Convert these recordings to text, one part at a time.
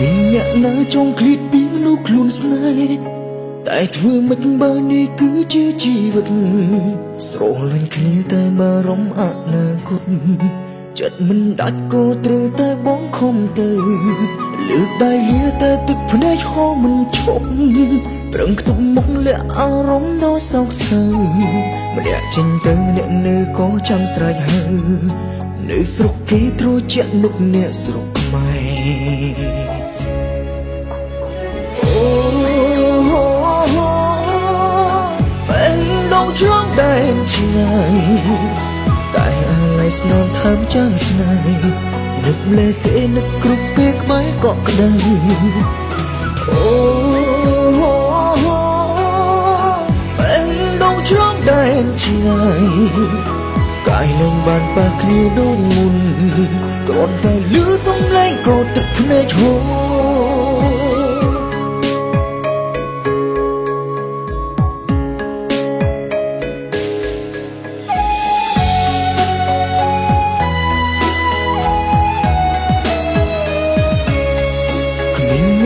មានអ្នកណាចង់ឃ្លាតពីមនុស្សខ្លួនស្នេហ៍តែធ្វើមិនបើនេះគឺជាជីវិតស្រលាញ់គ្នាតែបារម្ភអនាគតចិត្តមិនដាច់ក៏ត្រូវតែបងខំទៅលើកដៃលាតែទឹកភ្នែកហូរមិនឈប់ប្រឹងខ្ទប់មុខលាក់អារម្មណ៍ដ៏សោកសៅម្នាក់ចេញទៅម្នាក់នៅក៏ចាំស្រែកហៅនៅស្រុកគេត្រជាក់នឹកអ្នកស្រុកខ្មែរឆ្លងដែនឆ្ងាយតែអាឡ័យស្នំថើមចាំងស្នេហ៍នឹកលេទេនឹកគ្រប់ពេលក្បែរក៏ក្តៅពេលដងឆ្លងដែនឆ្ងាយកាយលែងបានប៉ះគ្នាដូចមុនគ្រាន់តែលឺសំឡេងក៏ទឹកភ្នែកហូរ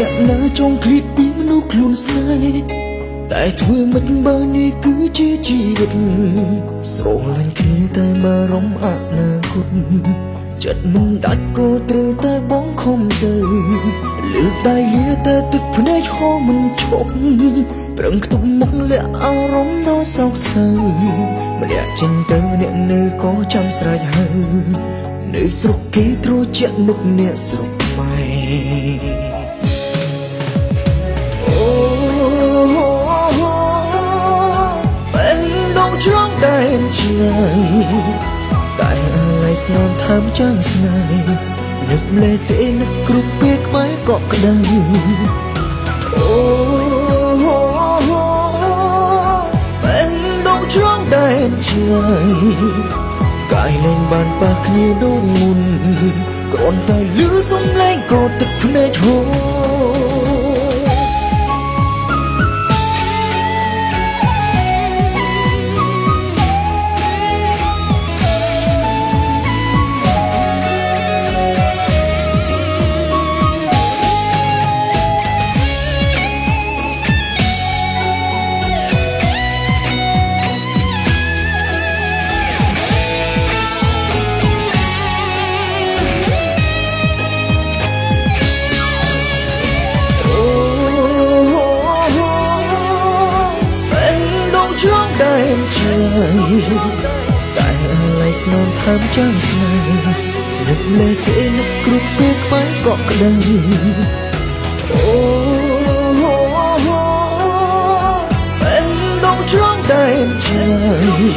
អ្នកណាចង់ឃ្លាតពីមនុស្សខ្លួនស្នេហ៍តែធ្វើមិនបើនេះគឺជាជីវិតស្រលាញ់គ្នាតែបារម្ភអនាគតចិត្តមិនដាច់ក៏ត្រូវតែបងខំទៅលើកដៃលាតែទឹកភ្នែកហូរមិនឈប់ប្រឹងខ្ទប់មុខលាក់អារម្មណ៍ដ៏សោកសៅម្នាក់ចេញទៅម្នាក់នៅក៏ចាំស្រែកហៅនៅស្រុកគេត្រជាក់នឹកអ្នកស្រុកខ្មែរឆ្លងដែនឆ្ងាយតែអាឡ័យស្នំថើមចាំងស្នេហ៍នឹកលេទេនឹកគ្រប់ពេលក្បែរក៏ក្តៅពេលដងឆ្លងដែនឆ្ងាយកាយលែងបានប៉ះគ្នាដូចមុនគ្រាន់តែលឺសំឡេងក៏ទឹកភ្នែកហូរឆ្លងដែនឆ្ងាយតែអាឡ័យស្នំថើមចាំងស្នេហ៍នឹកលេទេនឹកគ្រប់ពេលក្បែរក៏ក្តៅពេលដងឆ្លងដែនឆ្ងាយ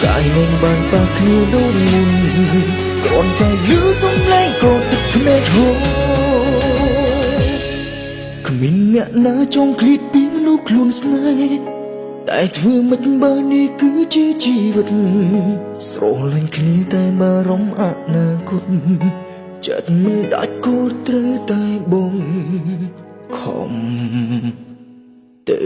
កាយលែងបានប៉ះគ្នាដូចមុនគ្រាន់តែលឺសំឡេងក៏ទឹកភ្នែកហូរគ្មានអ្នកណាចង់ឃ្លាតពីមនុស្សខ្លួនស្នេហ៍តែធ្វើមិនបើនេះគឺជាជីវិតស្រលាញ់គ្នាតែបារម្ភអនាគតចិត្តមិនដាច់ក៏ត្រូវតែបងខំទៅ